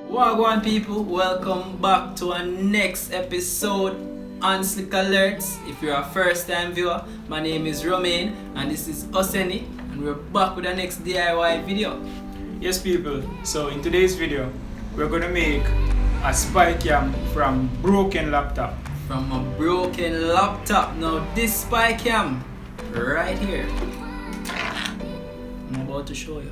Wagwan people, welcome back to our next episode on Slick Alerts. If you're a first time viewer, my name is Romain and this is Oseni, and we're back with the next DIY video. Yes people, so in today's video we're gonna make a spy cam from broken laptop. From a broken laptop. Now this spy cam right here, I'm about to show you,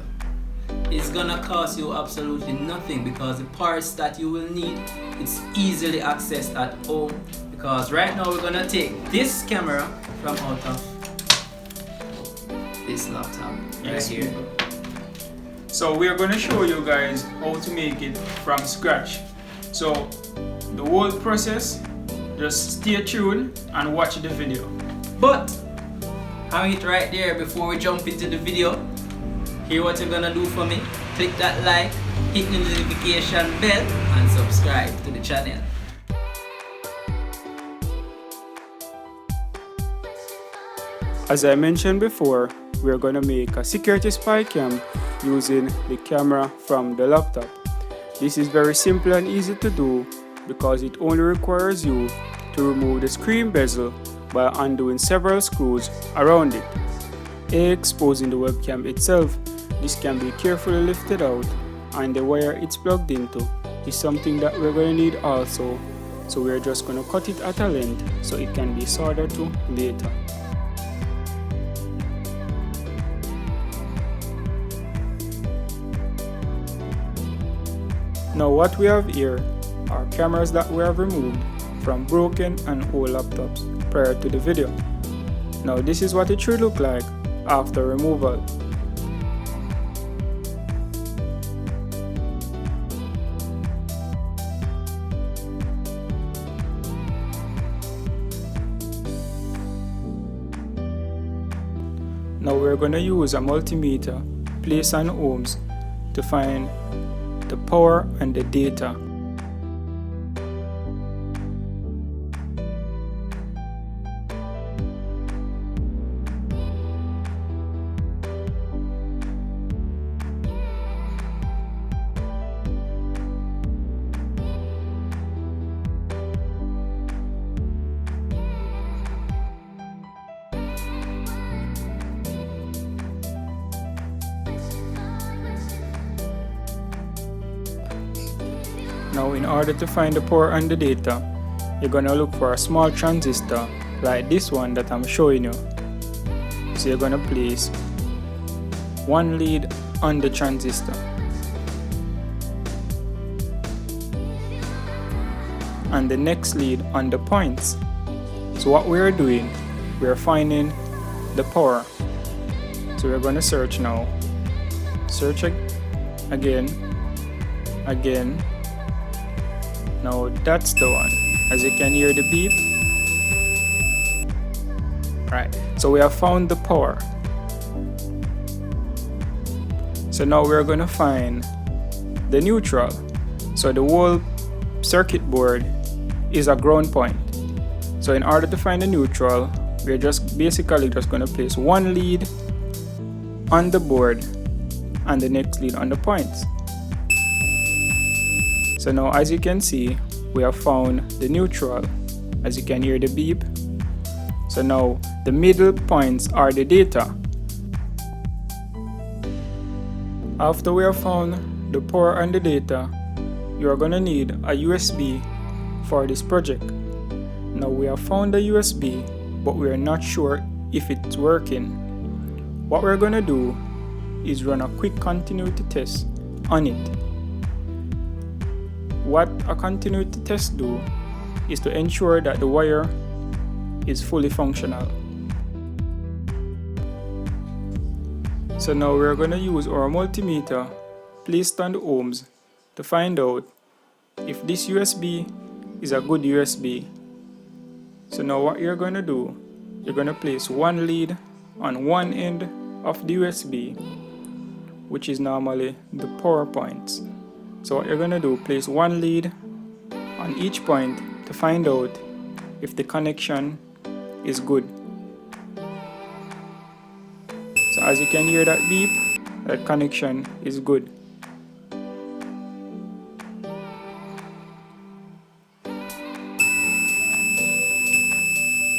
it's gonna cost you absolutely nothing because the parts that you will need, it's easily accessed at home. Because right now we're gonna take this camera from out of this laptop right here. So we are gonna show you guys how to make it from scratch. So the whole process, just stay tuned and watch the video. But hang it right there before we jump into the video. Here what you're gonna do for me, click that like, hit the notification bell and subscribe to the channel. As I mentioned before, we are going to make a security spy cam using the camera from the laptop. This is very simple and easy to do because it only requires you to remove the screen bezel by undoing several screws around it. Exposing the webcam itself, this can be carefully lifted out, and the wire it's plugged into is something that we're going to need also, so we're just going to cut it at a length so it can be soldered to later. Now what we have here are cameras that we have removed from broken and old laptops prior to the video. Now this is what it should look like after removal. Now we're going to use a multimeter placed on ohms to find the power and the data. Now in order to find the power and the data, you're gonna look for a small transistor like this one that I'm showing you. So you're gonna place one lead on the transistor and the next lead on the points. So what we're doing, we're finding the power. So we're gonna search now. Search again. Now that's the one. As you can hear the beep. Right, so we have found the power. So now we're going to find the neutral. So the whole circuit board is a ground point. So in order to find the neutral, we're just basically just going to place one lead on the board and the next lead on the points. So now as you can see, we have found the neutral. As you can hear the beep. So now the middle points are the data. After we have found the power and the data, you are going to need a USB for this project. Now we have found the USB, but we are not sure if it's working. What we're going to do is run a quick continuity test on it. What a continuity test do is to ensure that the wire is fully functional. So now we're going to use our multimeter placed on the ohms to find out if this USB is a good USB. So now what you're going to do, you're going to place one lead on one end of the USB, which is normally the power points. So what you're going to do, place one lead on each point to find out if the connection is good. So as you can hear that beep, that connection is good.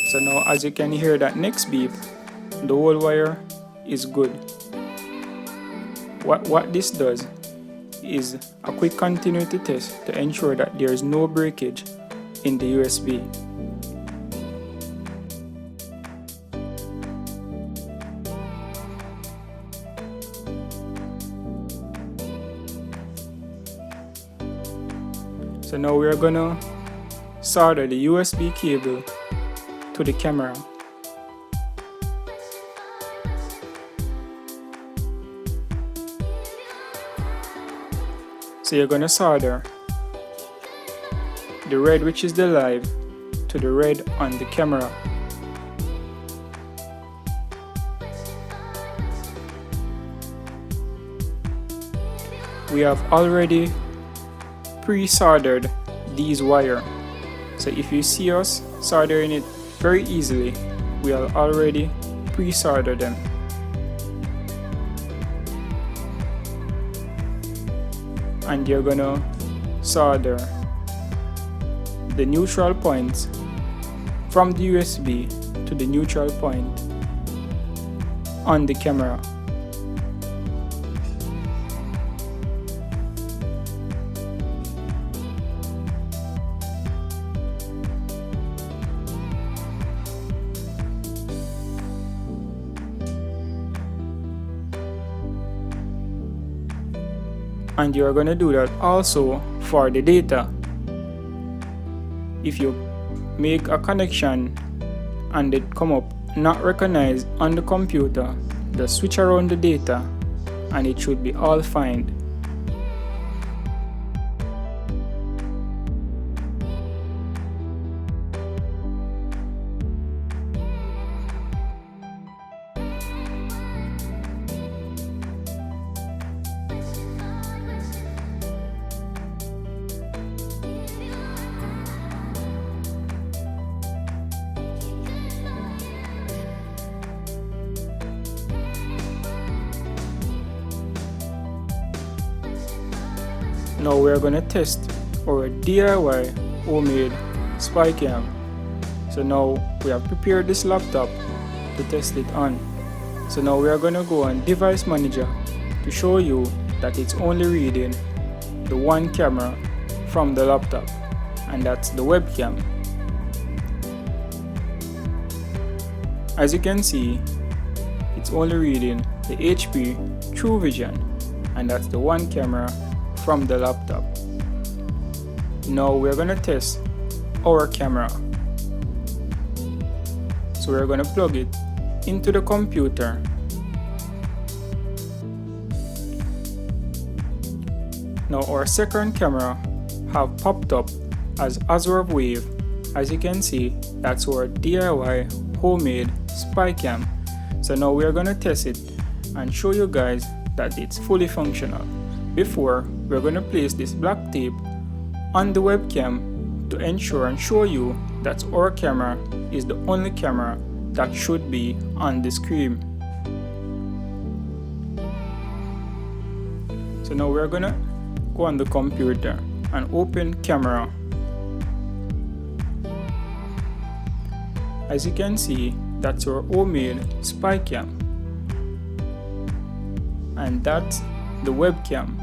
So now as you can hear that next beep, the whole wire is good. What this does is a quick continuity test to ensure that there is no breakage in the USB. So now we are gonna solder the USB cable to the camera. So you're gonna solder the red, which is the live, to the red on the camera. We have already pre-soldered these wires. So if you see us soldering it very easily, we have already pre-soldered them. And you're gonna solder the neutral points from the USB to the neutral point on the camera. And you are going to do that also for the data. If you make a connection and it come up not recognized on the computer, just switch around the data and it should be all fine. Now we're gonna test our DIY homemade spy cam. So now we have prepared this laptop to test it on. So now we are gonna go on Device Manager to show you that it's only reading the one camera from the laptop, and that's the webcam. As you can see, it's only reading the HP True Vision, and that's the one camera from the laptop. Now we're gonna test our camera. So we're gonna plug it into the computer. Now our second camera have popped up as Azure Wave. As you can see, that's our DIY homemade spy cam. So now we're gonna test it and show you guys that it's fully functional. Before, we're going to place this black tape on the webcam to ensure and show you that our camera is the only camera that should be on the screen. So now we're going to go on the computer and open camera. As you can see, that's our homemade spy cam, and that's the webcam.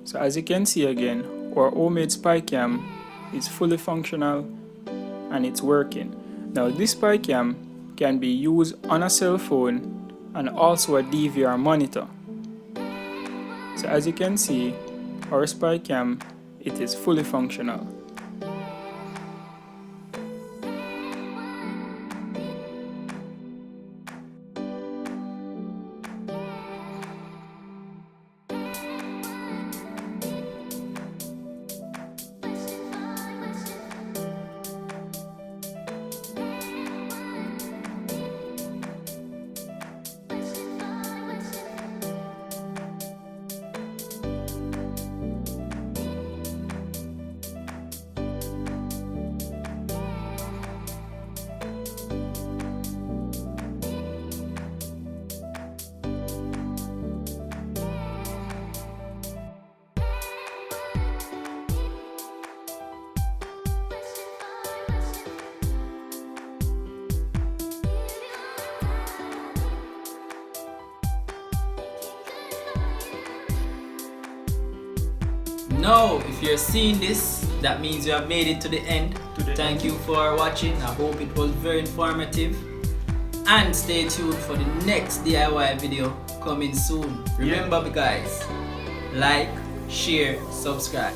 So as you can see again, our homemade spy cam is fully functional and it's working. Now this spy cam can be used on a cell phone and also a DVR monitor. So as you can see, our spy cam, it is fully functional. Now, if you're seeing this, that means you have made it to the end. Thank you for watching. I hope it was very informative. And stay tuned for the next DIY video coming soon. Remember guys, like, share, subscribe.